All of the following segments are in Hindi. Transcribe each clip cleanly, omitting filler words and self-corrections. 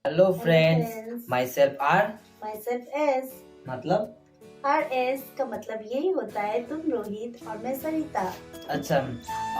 Hello hello friends, friends, myself R myself S. मतलब आर एस का मतलब यही होता है तुम रोहित और मैं सरिता। अच्छा।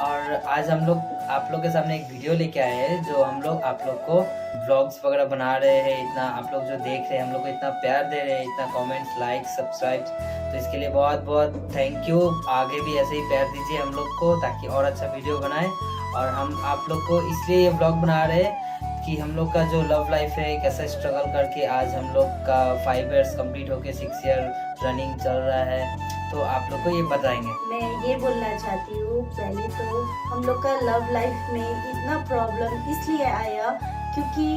और आज हम लोग आप लोग के सामने एक वीडियो लेके आए हैं जो हम लोग आप लोग को व्लॉग्स वगैरह बना रहे हैं। इतना आप लोग जो देख रहे हैं, हम लोग को इतना प्यार दे रहे हैं, इतना कमेंट्स, लाइक, सब्सक्राइब, तो इसके लिए बहुत बहुत थैंक यू। आगे भी ऐसे ही प्यार दीजिए हम लोग को ताकि और अच्छा वीडियो बनाए। और हम आप लोग को इसलिए ये व्लॉग बना रहे हैं कि हम लोग का जो लव लाइफ है, कैसा स्ट्रगल करके आज हम लोग का 5 इयर्स कंप्लीट होके 6 ईयर रनिंग चल रहा है, तो आप लोग को ये बताएंगे। मैं ये बोलना चाहती हूँ, पहले तो हम लोग का लव लाइफ में इतना प्रॉब्लम इसलिए आया क्योंकि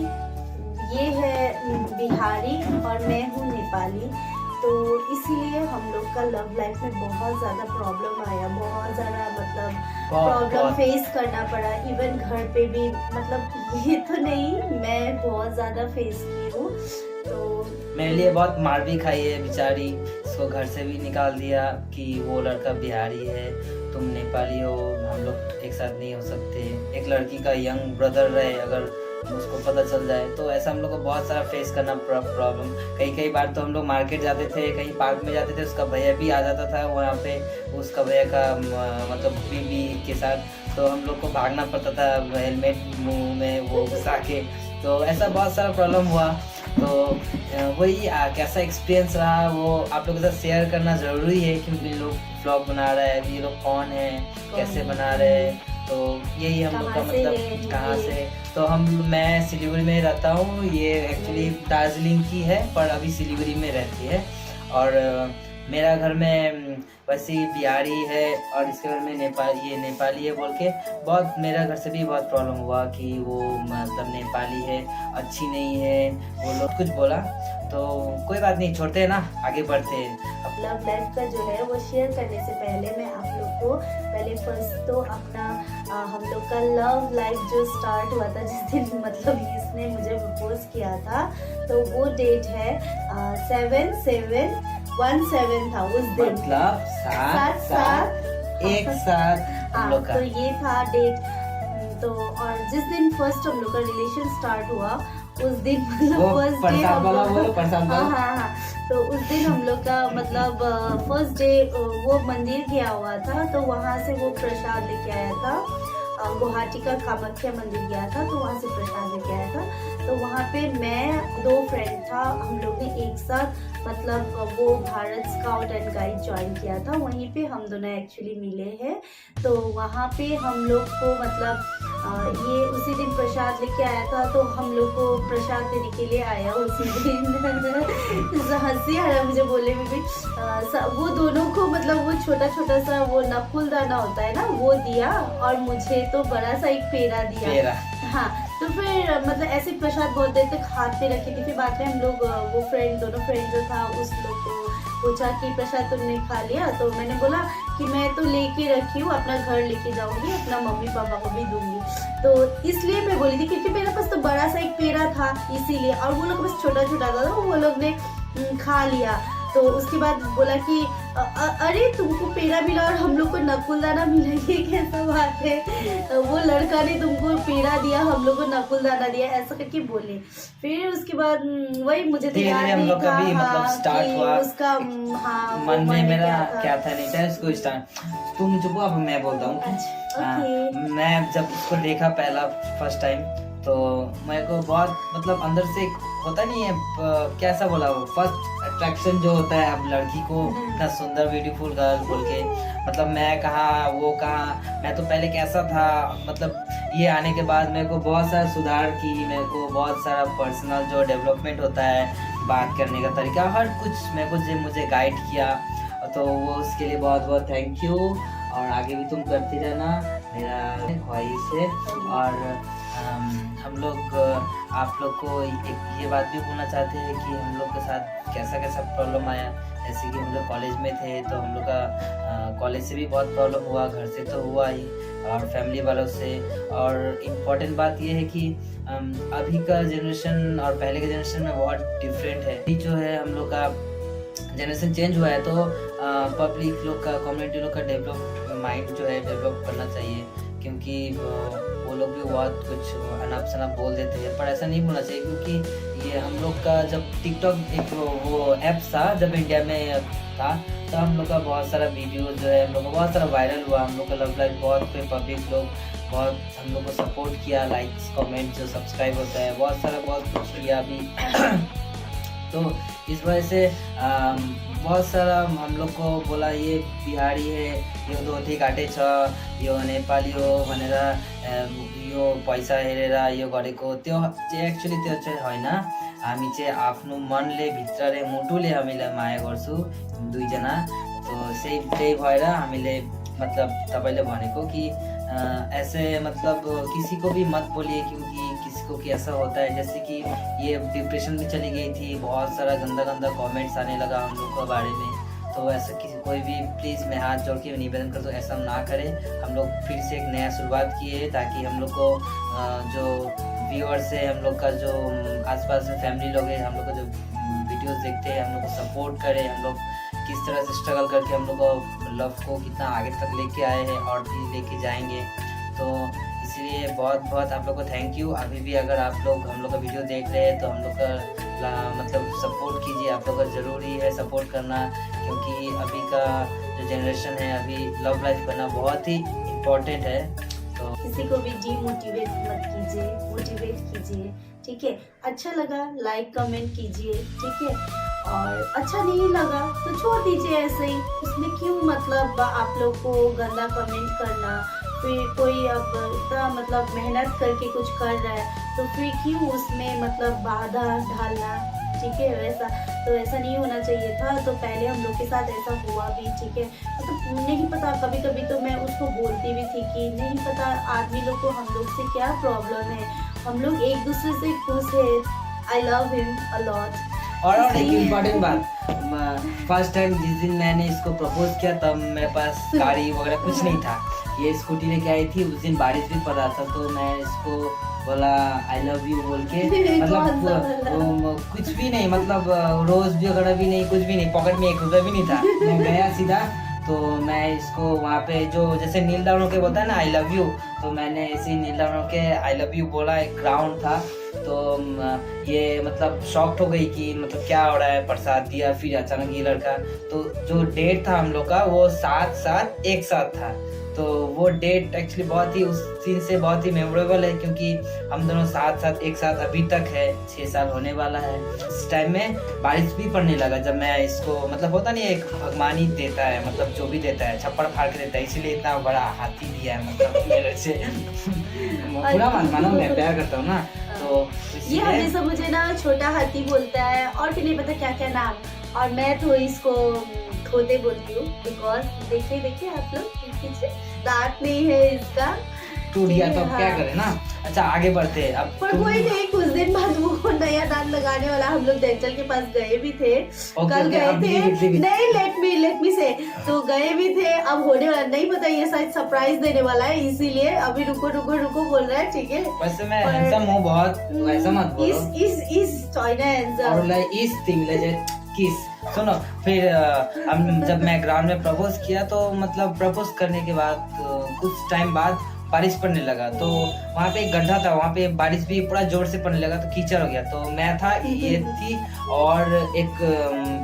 ये है बिहारी और मैं हूँ नेपाली, तो इसीलिए हम लोग का लव लाइफ में बहुत ज़्यादा प्रॉब्लम आया। बहुत ज़्यादा मतलब प्रॉब्लम फेस करना पड़ा। इवन घर पे भी, मतलब ये तो नहीं, मैं बहुत ज़्यादा फेस की हूँ। तो मेरे लिए बहुत मार भी खाई है बेचारी। इसको घर से भी निकाल दिया कि वो लड़का बिहारी है, तुम नेपाली हो, हम लोग एक साथ नहीं हो सकते। एक लड़की का यंग ब्रदर रहे, अगर उसको पता चल जाए तो ऐसा हम लोग को बहुत सारा फेस करना प्रॉब्लम। कई बार तो हम लोग मार्केट जाते थे, कहीं पार्क में जाते थे, उसका भैया भी आ जाता था वहाँ पे, उसका भैया का मतलब बीबी के साथ, तो हम लोग को भागना पड़ता था हेलमेट मुंह में वो घुसा के। तो ऐसा बहुत सारा प्रॉब्लम हुआ। तो वही कैसा एक्सपीरियंस रहा वो आप लोगों के साथ शेयर करना ज़रूरी है, क्योंकि लोग व्लॉग बना रहे हैं, ये लोग कौन है, कैसे बना रहे हैं, तो यही हम लोग का मतलब कहाँ से। तो मैं सिलीगुड़ी में रहता हूँ, ये एक्चुअली दार्जिलिंग की है पर अभी सिलीगुड़ी में रहती है। और मेरा घर में वैसे ही बिहारी है और इसके घर में नेपाली है बोल के बहुत, मेरा घर से भी बहुत प्रॉब्लम हुआ कि वो मतलब नेपाली है, अच्छी नहीं है, वो लोग कुछ बोला। तो कोई बात नहीं, छोड़ते हैं ना, आगे बढ़ते हैं। लव लाइफ का जो है वो शेयर करने से पहले मैं आप लोग को पहले फर्स्ट तो अपना हम लोग का लव लाइफ जो स्टार्ट हुआ था जिस दिन, मतलब इसने मुझे प्रपोज किया था, तो वो डेट है 7/7/17 था उस दिन, मतलब साथ एक साथ हम लोग का। तो ये था डेट। तो और जिस दिन फर्स्ट हम लोग का रिलेशन स्टार्ट हुआ उस दिन, मतलब फर्स्ट डे हाँ, तो उस दिन हम लोग का मतलब फर्स्ट डे वो मंदिर गया हुआ था, तो वहाँ से वो प्रसाद लेके आया था। गुवाहाटी का कामाख्या मंदिर गया था, तो वहाँ से प्रसाद लेके आया था। तो वहाँ पे मैं 2 फ्रेंड था, हम लोग ने एक साथ मतलब वो Bharat scout and guide join किया था, वहीं पे हम दोनों एक्चुअली मिले हैं। तो वहाँ पे हम लोग को मतलब ये उसी दिन प्रसाद लेके आया था, तो हम लोग को प्रसाद देने के लिए आया उसी दिन। हंसी आ रहा मुझे बोलने में भी। वो दोनों को मतलब वो छोटा छोटा सा वो नकुल दाना होता है ना, वो दिया और मुझे तो बड़ा सा एक पेड़ा दिया। हाँ, तो फिर मतलब ऐसे प्रसाद बहुत देर तक हाथ में रखी थी। फिर बाद में हम लोग वो दोनों फ्रेंड जो था उस लोग को पूछा कि प्रसाद तुमने खा लिया, तो मैंने बोला कि मैं तो लेके रखी हूँ, अपना घर लेके जाऊंगी, अपना मम्मी पापा को भी दूंगी। तो इसलिए मैं बोली थी क्योंकि मेरे पास तो बड़ा सा एक पेड़ा था इसीलिए, और वो लोग बस छोटा छोटा था, तो वो लोग ने खा लिया। तो उसके बाद बोला कि अरे तुमको पेड़ा मिला और हम लोग को नकुलदाना मिला, ये कैसा बात है, वो लड़का ने तुमको पेड़ा दिया, हम लोग को नकुलदाना दिया, ऐसा करके बोले। फिर उसके बाद वही मुझे तो याद नहीं था मतलब स्टार्ट हुआ उसका मन में मेरा क्या था, नहीं था इसको स्टार्ट। तुम चुप, अब मैं बोलता हूँ। मैं जब उसको देखा पहला फर्स्ट टाइम, तो मेरे को बहुत मतलब अंदर से होता नहीं है कैसा बोला, वो फर्स्ट अट्रैक्शन जो होता है अब लड़की को, इतना सुंदर ब्यूटीफुल गर्ल बोल के, मतलब मैं कहाँ वो कहाँ, मैं तो पहले कैसा था, मतलब ये आने के बाद मेरे को बहुत सारा सुधार की, मेरे को बहुत सारा पर्सनल जो डेवलपमेंट होता है, बात करने का तरीका, हर कुछ मेरे को मुझे गाइड किया। तो वो उसके लिए बहुत बहुत थैंक यू, और आगे भी तुम करती रहना, मेरा ख्वाहिश है। और हम लोग आप लोग को एक ये बात भी बोलना चाहते हैं कि हम लोग के साथ कैसा कैसा प्रॉब्लम आया। जैसे कि हम लोग कॉलेज में थे, तो हम लोग का कॉलेज से भी बहुत प्रॉब्लम हुआ, घर से तो हुआ ही, और फैमिली वालों से। और इम्पोर्टेंट बात ये है कि अभी का जनरेशन और पहले के जनरेशन में बहुत डिफरेंट है। अभी जो है हम लोग का जनरेशन चेंज हुआ है, तो पब्लिक लोग का, कम्युनिटी लोग का डेवलप माइंड जो है डेवलप करना चाहिए, क्योंकि वो लोग भी बहुत कुछ अनाप शनाप बोल देते हैं, पर ऐसा नहीं बोलना चाहिए, क्योंकि ये हम लोग का जब टिकटॉक एक वो ऐप था जब इंडिया में था, तो हम लोग का बहुत सारा वीडियो जो है हम लोग का बहुत सारा वायरल हुआ। हम लोग का लव लाइफ बहुत कोई पब्लिक लोग बहुत हम लोग को सपोर्ट किया, लाइक्स कमेंट जो सब्सक्राइब होता है बहुत कुछ किया भी। तो इस वजह से बहुत सारा हम लोग को बोला ये बिहारी है, यो धोती काटे छ, यो नेपाली हो भनेर यो पैसा हेरेर यो गरेको, त्यो चाहिँ एक्चुअली त्यो चाहिँ होइन। हामी चाहिँ आफ्नो मनले भित्रले मुटुले हामीलाई माया गर्छु दुईजना। तो त्यही भएर हामीले मतलब तपाईँले भनेको कि ऐसे मतलब किसी को भी मत बोलिए, क्योंकि किसी को कि ऐसा होता है जैसे कि ये डिप्रेशन में चली गई थी, बहुत सारा गंदा कमेंट्स आने लगा हम लोग के बारे में। तो ऐसा किसी कोई भी प्लीज़ मैं हाथ जोड़ के निवेदन करता हूँ ऐसा ना करें। हम लोग फिर से एक नया शुरुआत किए ताकि हम लोग को जो व्यूअर्स है, हम लोग का जो आसपास में फैमिली लोग हैं, हम लोग का जो वीडियोस देखते हैं, हम लोग को सपोर्ट करें। हम लोग किस तरह से स्ट्रगल करके हम लोग को लव को कितना आगे तक लेके आए हैं और भी लेके जाएंगे। तो इसलिए बहुत आप लोग को थैंक यू। अभी भी अगर आप लोग हम लोग का वीडियो देख रहे हैं तो हम लोग का मतलब सपोर्ट कीजिए। आप लोग का ज़रूरी है सपोर्ट करना, क्योंकि अभी का जो जनरेशन है अभी लव लाइफ करना बहुत ही इम्पोर्टेंट है। तो किसी को भी डीमोटिवेट मत कीजिए, मोटिवेट कीजिए, ठीक है। अच्छा लगा लाइक कमेंट कीजिए, ठीक है, और अच्छा नहीं लगा तो छोड़ दीजिए ऐसे ही। उसमें क्यों मतलब आप लोग को गंदा कमेंट करना, फिर कोई अब इतना मतलब मेहनत करके कुछ कर रहा है तो फिर क्यों उसमें मतलब बाधा डालना, ठीक है। वैसा तो ऐसा नहीं होना चाहिए था। तो पहले हम लोग के साथ ऐसा हुआ भी, ठीक है। मतलब नहीं पता, कभी कभी तो मैं उसको बोलती भी थी कि नहीं पता आदमी लोग को हम लोग से क्या प्रॉब्लम है, हम लोग एक दूसरे से खुश है। I love him a lot. और एक इम्पोर्टेंट बात, फर्स्ट टाइम जिस दिन मैंने इसको प्रपोज किया तब मेरे पास गाड़ी वगैरह कुछ नहीं था, ये स्कूटी लेके आई थी। उस दिन बारिश भी पड़ रहा था, तो मैं इसको बोला आई लव यू बोल के, मतलब कुछ भी नहीं, मतलब रोज भी वगैरह भी नहीं, कुछ भी नहीं, पॉकेट में 1 रुपया भी नहीं था। मैं गया सीधा, तो मैं इसको वहाँ पे जो जैसे नील डाउन होके बोलता है ना आई लव यू, तो मैंने ऐसे ही नील डाउन होके आई लव यू बोला। एक ग्राउंड था, तो ये मतलब शॉक्ड हो गई कि मतलब क्या हो रहा है, प्रसाद दिया। फिर अचानक ये लड़का, तो जो डेट था हम लोग का वो साथ एक साथ था। तो वो डेट एक्चुअली बहुत ही उस दिन से बहुत ही मेमोरेबल है, क्योंकि हम दोनों साथ एक साथ अभी तक है, 6 साल होने वाला है। इस टाइम में बारिश भी पड़ने लगा जब मैं इसको, मतलब होता नहीं एक भगवान ही देता है, मतलब जो भी देता है छप्पड़ फाड़ के देता है, इसीलिए इतना बड़ा हाथी दिया है मतलब मेरे से। पूरा मानो मैं प्यार करता हूँ ना, तो ये हमेशा मुझे ना छोटा हाथी बोलता है और फिर नहीं पता क्या क्या नाम, और मैं तो इसको खोते बोलती हूँ, बिकॉज देखिए आप लोग पीछे दांत नहीं है इसका, टूट गया तो क्या करें ना। अच्छा आगे बढ़ते हैं अब। पर कोई नहीं, कुछ दिन बाद वो नया दांत लगाने वाला। हम लोग डेंटल के पास गए भी थे, कल गए थे, नहीं लेट मी से, तो गए भी थे। अब होने वाला नहीं पता, ये शायद सरप्राइज देने वाला है, इसीलिए अभी रुको बोल रहा है, ठीक है। वैसे मैं हैंडसम हूँ बहुत, ऐसा मत बोलो। इस चाइना हैंडसम और लाइक इस थिंग लेजेंड किस। सुनो, फिर हम जब मैं ग्राउंड में प्रपोज किया, तो मतलब प्रपोज करने के बाद कुछ टाइम बाद बारिश पड़ने लगा। तो वहाँ पे एक गड्ढा था, वहाँ पे बारिश भी पूरा जोर से पड़ने लगा, तो कीचड़ हो गया। तो मैं था, ये थी, और एक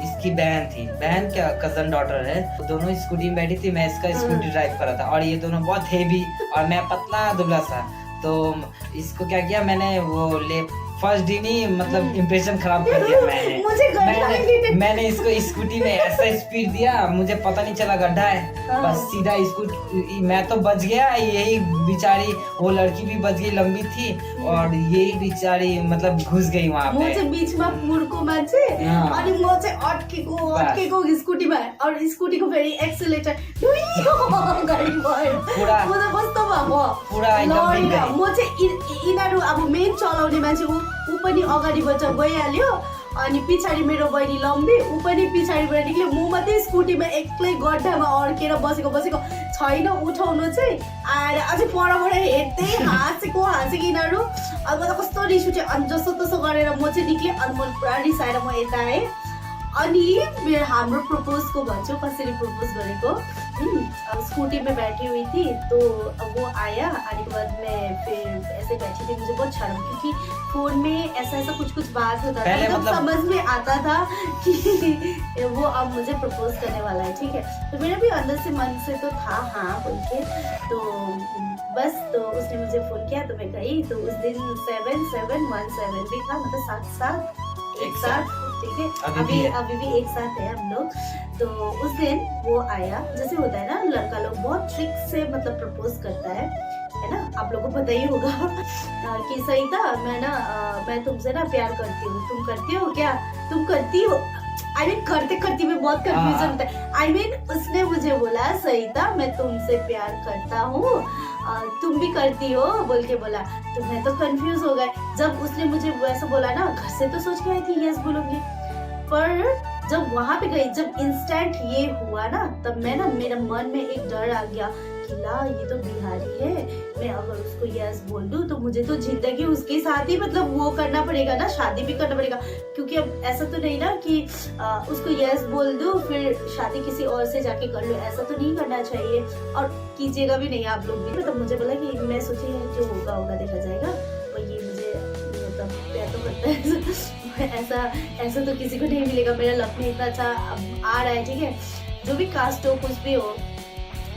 इसकी बहन क्या कजन डॉटर है, तो दोनों स्कूटी में बैठी थी। मैं इसका स्कूटी ड्राइव कर रहा था, और ये दोनों बहुत हेवी और मैं पतला दुबला सा। तो इसको क्या किया मैंने, वो फर्स्ट दिन ही मतलब इम्प्रेशन खराब कर दिया मैंने इसको स्कूटी में ऐसा स्पीड दिया, मुझे पता नहीं चला गड्ढा है, बस सीधा स्कूटी। मैं तो बच गया, यही बेचारी वो लड़की भी बच गई, लंबी थी, और यही बेचारी मतलब घुस गई वहाँ पे। मुझे बीच में मुर्को मान्छे अनि म चाहिँ अटकेको स्कुटीमा, और स्कुटीको फेरि एक्सेलेटर गाडी भयो, पुरा म त कस्तो भयो पुरा एकदम। म चाहिँ यिनीहरू अब मेन चलाउने मान्छे, ऊ पनि अगाडिबाट गइहाल्यो, अनि पछाडि मेरो बहिनी लम्बी, ऊ पनि पछाडिबाट निक्ल्यो, म मात्रै स्कुटीमा एक्लै गड्ढामा अड्केर बसेको छैन। उठाउनु चाहिँ आएर अझै परबाट हेर्दै हाँसेको यिनीहरू। अब त कस्तो रिस उठ्यो, अनि जस्तो तसो गरेर म चाहिँ निक्लेँ, अनि म पुरा रिसाएर म यता आएँ। अनि हाम्रो प्रपोजको भन्छु कसरी प्रपोज गरेको। स्कूटी में बैठी हुई थी, तो अब वो आया, आने के बाद मैं फिर ऐसे बैठी थी, मुझे बहुत शर्म, क्योंकि फोन में ऐसा कुछ बात होता था, मतलब समझ में आता था कि वो अब मुझे प्रपोज करने वाला है, ठीक है। तो मेरा भी अंदर से मन से तो था हाँ बोल के, तो बस तो उसने मुझे फोन किया तो मैं गई, तो उस दिन 7-7-1-7 भी था, मतलब 7 एक साथ, ठीक है, अभी भी एक साथ है हम लोग। तो उस दिन वो आया, जैसे होता है ना लड़का लोग बहुत ट्रिक से मतलब प्रपोज करता है ना, आप लोगों को पता ही होगा कि सही था, मैं तुमसे ना प्यार करती हूँ, तुम करती हो क्या, तुम करती हो, आई मीन करते करते में बहुत कंफ्यूजन होता है, आई मीन उसने मुझे बोला सही था मैं तुमसे प्यार करता हूँ, तुम भी करती हो बोल के बोला, तो मैं तो कंफ्यूज हो गए। जब उसने मुझे वैसा बोला ना, घर से तो सोच के आई थी यस बोलूंगी, पर जब वहां पे गई, जब इंस्टेंट ये हुआ ना, तब मैं ना मेरे मन में एक डर आ गया कि ला ये तो बिहारी है, मैं अगर उसको यस बोल दूं तो मुझे तो जिंदगी उसके साथ ही मतलब वो करना पड़ेगा ना, शादी भी करना पड़ेगा, क्योंकि अब ऐसा तो नहीं ना कि उसको यस बोल दूं फिर शादी किसी और से जाके कर लो, ऐसा तो नहीं करना चाहिए, और कीजिएगा भी नहीं आप लोग भी। मतलब मुझे बोला कि मैं सोची जो होगा देखा जाएगा, और ये मुझे मतलब प्यार तो करता है ऐसा तो किसी को नहीं मिलेगा, मेरा लक में इतना अच्छा आ रहा है, ठीक है, जो भी कास्ट हो कुछ भी हो,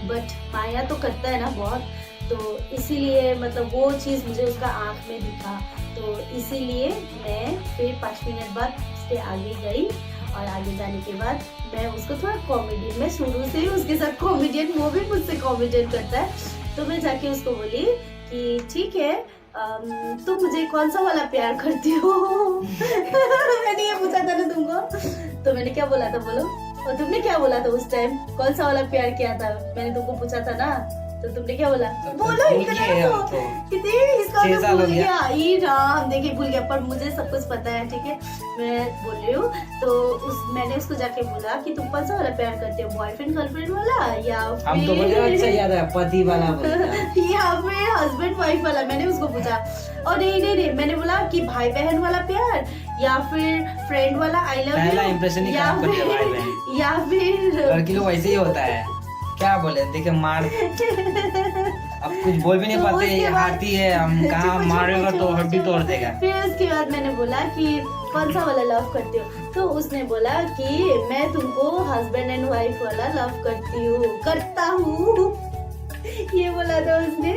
बट माया तो करता है ना बहुत, तो इसीलिए मतलब वो चीज़ मुझे उसका आँख में दिखा, तो इसीलिए मैं फिर 5 मिनट बाद उसके आगे गई, और आगे जाने के बाद मैं उसको थोड़ा कॉमेडियन, मैं शुरू से ही उसके साथ कॉमेडियन, वो भी मुझसे कॉमेडियन करता है, तो मैं जाके उसको बोली कि ठीक है तुम मुझे कौन सा वाला प्यार करती हो मैंने ये पूछा था ना तुमको, तो मैंने क्या बोला था बोलो, और तुमने क्या बोला था उस टाइम, कौन सा वाला प्यार किया था, मैंने तुमको पूछा था ना, तो तुमने क्या बोला, बोलो कितने इसका तो भूल गया, ये राम देखिए भूल गया, पर मुझे सब कुछ पता है, ठीक है, मैं बोल रही हूँ। तो मैंने उसको जाके बोला कि तुम कौन सा वाला प्यार करते हो, बॉयफ्रेंड गर्लफ्रेंड वाला या हम तो अच्छा याद है पति वाला या फिर हस्बैंड वाइफ वाला, मैंने उसको पूछा, और नहीं मैंने बोला कि भाई बहन वाला प्यार या फिर फ्रेंड वाला आई लव यू, या फिर लड़की लोग वैसे ही होता है, क्या बोले देखिए मार अब कुछ बोल भी नहीं पाते, ये हाथी है, हम कहाँ मारेगा तो हड्डी तोड़ देगा। फिर उसके बाद मैंने बोला कि कौन सा वाला लव करते हो, तो उसने बोला कि मैं तुमको हस्बैंड एंड वाइफ वाला लव करता हूँ ये बोला था उसने।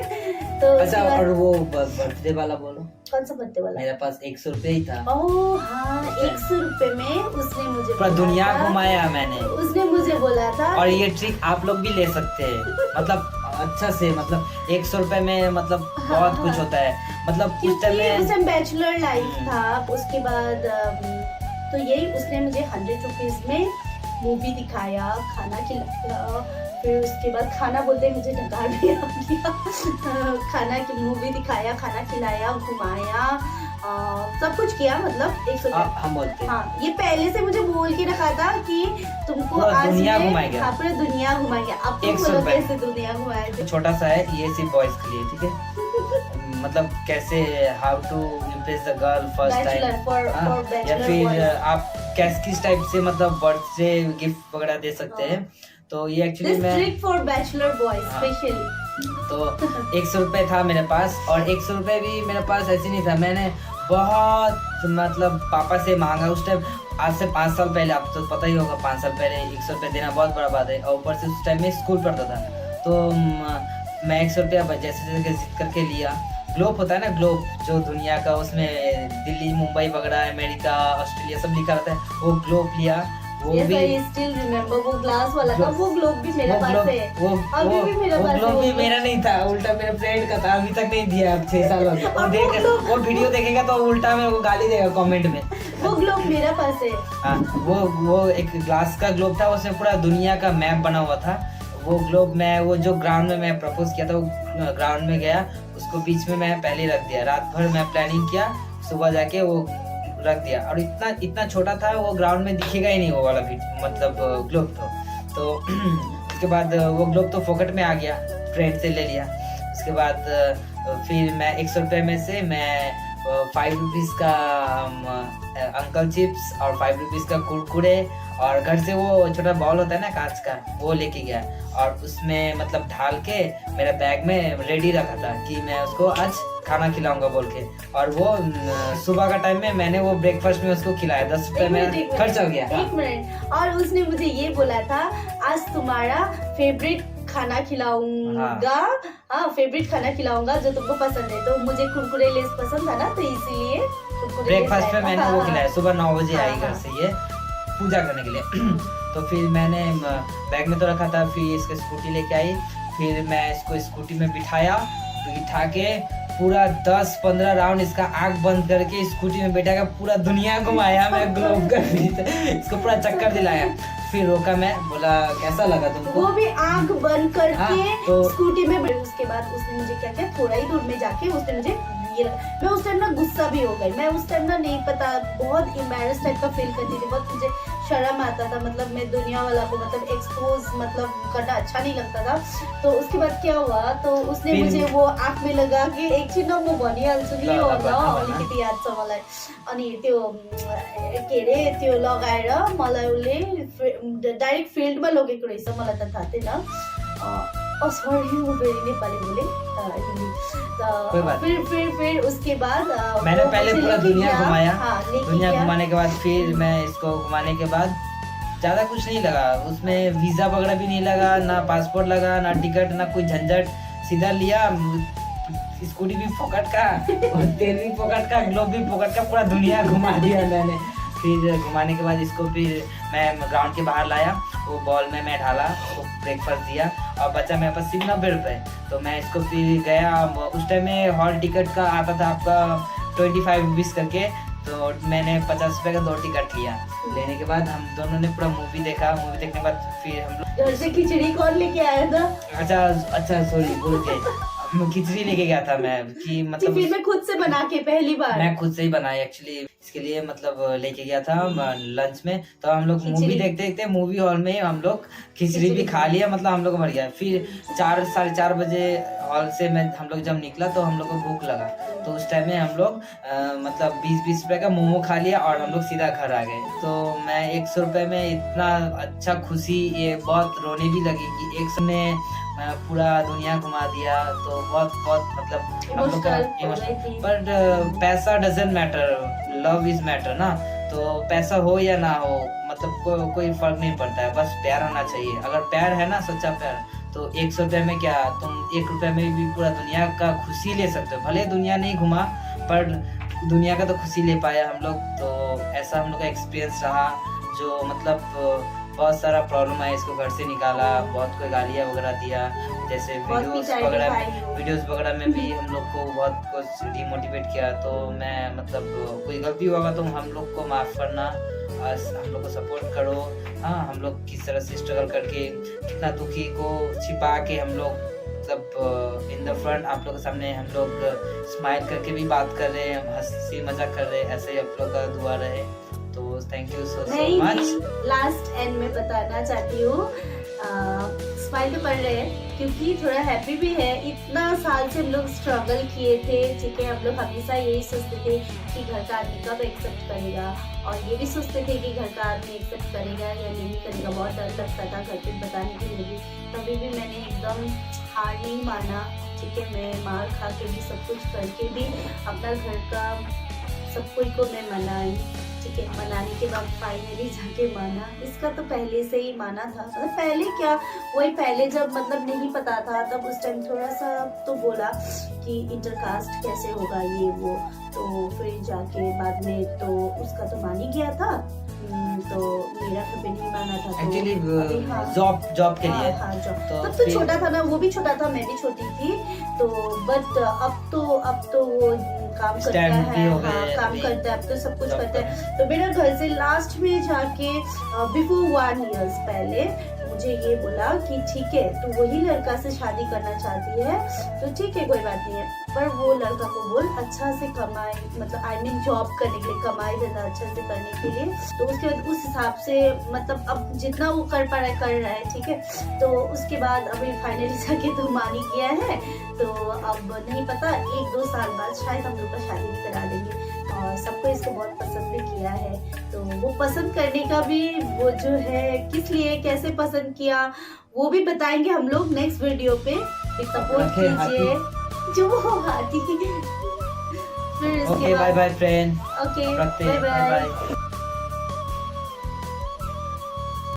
तो अच्छा, और वो बर्थडे वाला बोलो, कौन सा बर्थडे वाला? मेरे पास 100 रुपए ही था। ओह हाँ, 100 रुपए में उसने मुझे पूरा दुनिया घुमाया मैंने, उसने मुझे बोला था। और ये ट्रिक आप लोग भी ले सकते हैं, मतलब अच्छा से, मतलब 100 रुपए में मतलब बहुत कुछ होता है, मतलब उस टाइम बैचलर लाइफ था। उसके बाद तो यही उसने मुझे 100 रुपीज में मूवी दिखाया, खाना खिलाया, फिर उसके बाद खाना बोलते ही मुझे ढकार भी आ गया खाना की मूवी दिखाया, खाना खिलाया, घुमाया, सब कुछ किया, मतलब 100 हम बोलते हैं। हाँ, ये पहले से मुझे बोल के रखा था कि तुमको आज दुनिया घुमाएगा, पूरे दुनिया घुमाएगा। अब तुम बोलो कैसे दुनिया घुमाएगा। छोटा सा है ये, सिर्फ बॉयज के लिए, ठीक है मतलब कैसे how to impress the girl first time, या फिर आप किस टाइप से मतलब बर्थ से गिफ्ट वगैरह दे सकते हैं। तो ये एक्चुअली मैं trick for bachelor boys specially. तो 100 रुपए था मेरे पास, और 100 रुपए भी मेरे पास ऐसे नहीं था, मैंने बहुत मतलब पापा से मांगा उस टाइम। आज से 5 साल पहले, आपको तो पता ही होगा, 5 साल पहले 100 रुपए देना बहुत बड़ा बात है। और ऊपर से उस टाइम में स्कूल पढ़ता था, तो मैं 100 रुपया जैसे जिद करके लिया। ग्लोब होता है ना, ग्लोब जो दुनिया का, उसमें दिल्ली, मुंबई वगैरह, अमेरिका, ऑस्ट्रेलिया सब लिखा रहता है, वो ग्लोब लिया। वो yes, भी I still remember, वो ग्लास वाला था, वो ग्लोब भी मेरे पास है, अभी भी मेरे पास है। ग्लोब भी मेरा नहीं था, उल्टा मेरे फ्रेंड का था, अभी तक नहीं दिया, अब 6 साल हो गए। और देख वो वीडियो देखेगा तो उल्टा मेरे को गाली देगा कमेंट में। वो ग्लोब मेरे पास है। हाँ, वो एक ग्लास का ग्लोब था, उसमें पूरा दुनिया का मैप बना हुआ था। वो ग्लोब मैं, वो जो ग्राउंड में मैं प्रपोज किया था, वो ग्राउंड में गया, उसको बीच में मैं पहले रख दिया। रात भर मैं प्लानिंग किया, सुबह जाके वो रख दिया, और इतना छोटा था, वो ग्राउंड में दिखेगा ही नहीं वो वाला भी, मतलब ग्लोब तो उसके बाद वो ग्लोब तो फोकट में आ गया, फ्रेंड से ले लिया। उसके बाद फिर मैं 100 रुपए में से मैं 5 रुपीज़ का अंकल चिप्स और 5 रुपीज़ का कुरकुरे, और घर से वो छोटा बॉल होता है ना कांच का, वो लेके गया और उसमें मतलब ढाल के मेरा बैग में रेडी रखा था कि मैं उसको आज खाना खिलाऊंगा बोल के। और वो सुबह का टाइम में मैंने वो ब्रेकफास्ट में उसको खिलाया, 10 रुपए में खर्च हो गया। 1 मिनट, और उसने मुझे ये बोला था आज तुम्हारा फेवरेट खाना खिलाऊंगा, हाँ फेवरेट खाना खिलाऊंगा जो तुमको पसंद है। तो मुझे कुरकुरे लेस पसंद था ना, तो इसीलिए ब्रेकफास्ट में मैंने वो खिलाया। सुबह 9 बजे आई घर से ये पूजा करने के लिए। तो फिर मैंने बैग में तो रखा था, फिर इसकी स्कूटी लेके आई, फिर मैं इसको स्कूटी में बिठा के पूरा 10-15 राउंड इसका आंख बंद करके स्कूटी में बैठा के पूरा दुनिया घुमाया मैं, ग्लोब कर इसको पूरा चक्कर दिलाया। फिर रोका, मैं बोला कैसा लगा तुमको? वो भी आंख बंद करके तो स्कूटी में। उसके बाद उसने मुझे क्या किया, थोड़ा ही दूर में जाके उसने मुझे ये लगा। मैं उस टाइम ना गुस्सा भी हो गई, मैं उस टाइम ना नहीं पता, बहुत एम्बैरेस टाइप का फील करती थी, बहुत मुझे शर्म आता था, मतलब मैं दुनिया वाला को मतलब एक्सपोज मतलब करना अच्छा नहीं लगता था। तो उसके बाद क्या हुआ, तो उसने मुझे वो आँख में लगा के एकछिन म भनिहाल्छु नि होला अलिकति याद छ मलाई, अनि त्यो के अरे त्यो लगाएर मलाई उसले डाइरेक्ट फिल्डमा लगेको रहेछ, मलाई त थाहा थिएन। सॉरी वो मेरी नेपाली बोले हिंदी। फिर उसके बाद मैंने पहले पूरा दुनिया घुमाया। दुनिया घुमाने के बाद फिर मैं इसको घुमाने के बाद ज़्यादा कुछ नहीं लगा, उसमें वीज़ा वगैरह भी नहीं लगा, ना पासपोर्ट लगा, ना टिकट, ना कोई झंझट। सीधा लिया, स्कूटी भी फोकट का और तेल भी फोकट का, ग्लोब भी फोकट का, पूरा दुनिया घुमा दिया मैंने। फिर घुमाने के बाद इसको फिर मैं ग्राउंड के बाहर लाया, वो बॉल में मैं ढाला, वो ब्रेकफास्ट दिया और बचा मेरे पास सिर्फ 90 रुपये। तो मैं इसको फिर गया, उस टाइम में हॉल टिकट का आता था आपका 25 रुपीज़ करके, तो मैंने 50 रुपये का 2 टिकट लिया। लेने के बाद हम दोनों ने पूरा मूवी देखा। मूवी देखने के बाद फिर हम लोग घर से खिचड़ी कौन लेके आया था? अच्छा सॉरी भूल गए, खिचड़ी लेके गया था मैं कि मतलब फिर मैं खुद से बना के पहली बार मैं खुद से ही बनाई एक्चुअली, इसके लिए मतलब लेके गया था लंच में। तो हम लोग मूवी देखते मूवी हॉल में हम लोग खिचड़ी भी खा लिया, मतलब हम लोग मर गया। फिर 4-4:30 बजे हॉल से हम लोग जब निकला तो हम लोग को भूख लगा, तो उस टाइम में हम लोग मतलब 20-20 रुपए का मोमो खा लिया और हम लोग सीधा घर आ गए। तो मैं 100 रुपए में इतना अच्छा खुशी, ये बहुत रोने भी लगी कि 100 ने पूरा दुनिया घुमा दिया। तो बहुत मतलब हम लोग का बट पैसा doesn't matter, love is matter ना। तो पैसा हो या ना हो मतलब कोई फर्क नहीं पड़ता है, बस प्यार होना चाहिए। अगर प्यार है ना, सच्चा प्यार, तो 100 रुपये में क्या, तुम 1 रुपये में भी पूरा दुनिया का खुशी ले सकते हो। भले दुनिया नहीं घुमा पर दुनिया का तो खुशी ले पाया हम लोग। तो ऐसा हम लोग का एक्सपीरियंस रहा, जो मतलब बहुत सारा प्रॉब्लम है, इसको घर से निकाला, बहुत कोई गालियाँ वगैरह दिया, जैसे वीडियोस वगैरह में भी हम लोग को बहुत कुछ डिमोटिवेट किया। तो मैं मतलब कोई गलती होगा तो हम लोग को माफ़ करना, हम लोग को सपोर्ट करो। हाँ, हम लोग किस तरह से स्ट्रगल करके कितना दुखी को छिपा के हम लोग मतलब इन द फ्रंट आप लोग के सामने हम लोग स्माइल करके भी बात कर रहे हैं, हंसी मजाक कर रहे हैं, ऐसे ही आप लोग का दुआ रहे। तो thank you so much. Last and में बताना चाहती हूँ, स्माइल तो कर रहे हैं क्योंकि थोड़ा हैप्पी भी है। इतना साल से हम लोग स्ट्रगल किए थे, ठीक है। हम लोग हमेशा यही सोचते थे कि घर का आदमी कब एक्सेप्ट करेगा, और ये भी सोचते थे कि घर का आदमी एक्सेप्ट करेगा या नहीं करेगा। बहुत डर लगता था घर पे बताने के लिए भी। तभी भी मैंने एकदम हार नहीं माना, ठीक है। मैं मार खा के भी, सब कुछ करके भी अपना घर का सब कोई को मैं मनाई, ठीक है। मनाने के बाद फाइनली जाके माना। इसका तो पहले से ही माना था, मतलब पहले क्या, वही पहले जब मतलब नहीं पता था तब उस टाइम थोड़ा सा तो बोला कि इंटरकास्ट कैसे होगा ये वो। तो फिर जाके बाद में तो उसका तो मान ही गया था। तो मेरा घर पे नहीं माना था एक्चुअली जॉब के लिए। हाँ जॉब। तब तो छोटा था ना, वो भी छोटा था, मैं भी छोटी थी। तो बट अब तो वो काम करता है, हाँ काम करता है, अब तो सब कुछ करता है। तो मेरा घर से लास्ट में जाके बिफोर 1 ईयर पहले मुझे ये बोला कि ठीक है, तू वही लड़का से शादी करना चाहती है तो ठीक है, कोई बात नहीं है। पर वो लड़का को बोल अच्छा से कमाए, मतलब आई मीन जॉब करने के लिए, कमाए धंधा अच्छे से करने के लिए। तो उसके बाद उस हिसाब से मतलब अब जितना वो कर पा रहा है कर रहा है, ठीक है। तो उसके बाद अभी फाइनली जाके तो मान ही गया है, तो अब नहीं पता 1-2 साल बाद शायद हम लोग का शादी भी करा देंगे। और सबको इसको बहुत पसंद भी किया है, तो वो पसंद करने का भी वो जो है किस लिए कैसे पसंद किया वो भी बताएंगे हम लोग नेक्स्ट वीडियो पे। सपोर्ट कीजिए जो हाथी। फिर okay bye bye friend. Okay रखते बाय हैं, बाय बाय। बाय।